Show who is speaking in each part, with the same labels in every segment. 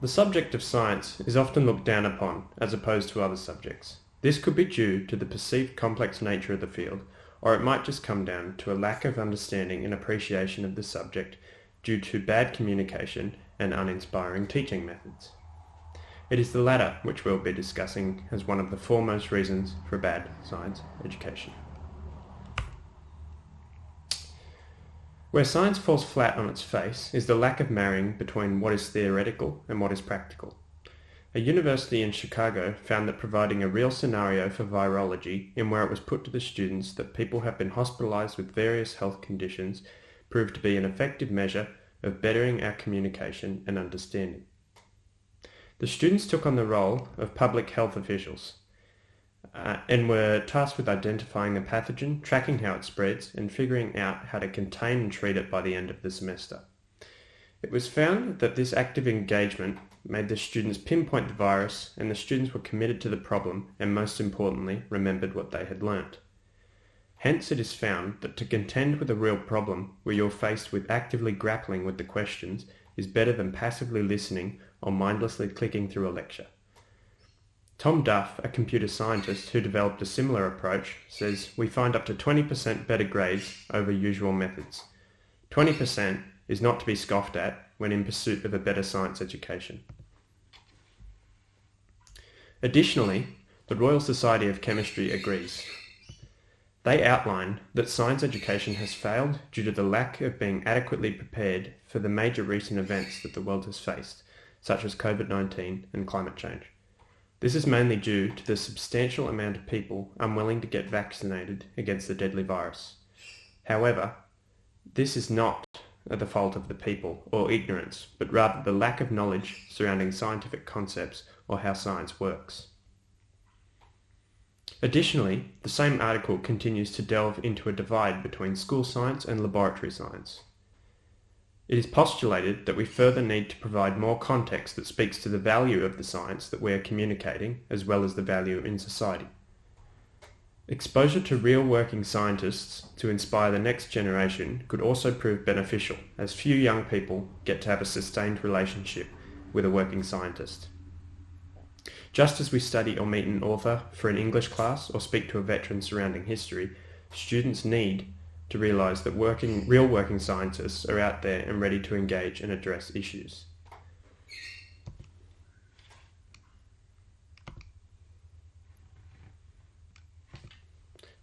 Speaker 1: The subject of science is often looked down upon as opposed to other subjects. This could be due to the perceived complex nature of the field, or it might just come down to a lack of understanding and appreciation of the subject due to bad communication and uninspiring teaching methods. It is the latter which we'll be discussing as one of the foremost reasons for bad science education. Where science falls flat on its face is the lack of marrying between what is theoretical and what is practical. A university in Chicago found that providing a real scenario for virology in where it was put to the students that people have been hospitalized with various health conditions proved to be an effective measure of bettering our communication and understanding. The students took on the role of public health officials and were tasked with identifying the pathogen, tracking how it spreads, and figuring out how to contain and treat it by the end of the semester. It was found that this active engagement made the students pinpoint the virus, and the students were committed to the problem and, most importantly, remembered what they had learnt. Hence it is found that to contend with a real problem where you're faced with actively grappling with the questions is better than passively listening or mindlessly clicking through a lecture. Tom Duff, a computer scientist who developed a similar approach, says we find up to 20% better grades over usual methods. 20% is not to be scoffed at when in pursuit of a better science education. Additionally, the Royal Society of Chemistry agrees. They outline that science education has failed due to the lack of being adequately prepared for the major recent events that the world has faced, such as COVID-19 and climate change. This is mainly due to the substantial amount of people unwilling to get vaccinated against the deadly virus. However, this is not the fault of the people or ignorance, but rather the lack of knowledge surrounding scientific concepts or how science works. Additionally, the same article continues to delve into a divide between school science and laboratory science. It is postulated that we further need to provide more context that speaks to the value of the science that we are communicating, as well as the value in society. Exposure to real working scientists to inspire the next generation could also prove beneficial, as few young people get to have a sustained relationship with a working scientist. Just as we study or meet an author for an English class or speak to a veteran surrounding history, students need to realise that real working scientists are out there and ready to engage and address issues.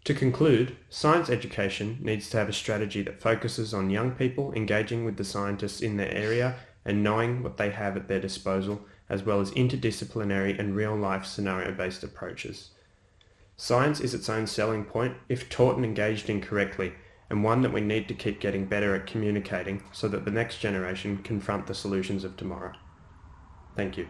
Speaker 1: To conclude, science education needs to have a strategy that focuses on young people engaging with the scientists in their area and knowing what they have at their disposal, as well as interdisciplinary and real-life scenario-based approaches. Science is its own selling point if taught and engaged in correctly, and one that we need to keep getting better at communicating so that the next generation confront the solutions of tomorrow. Thank you.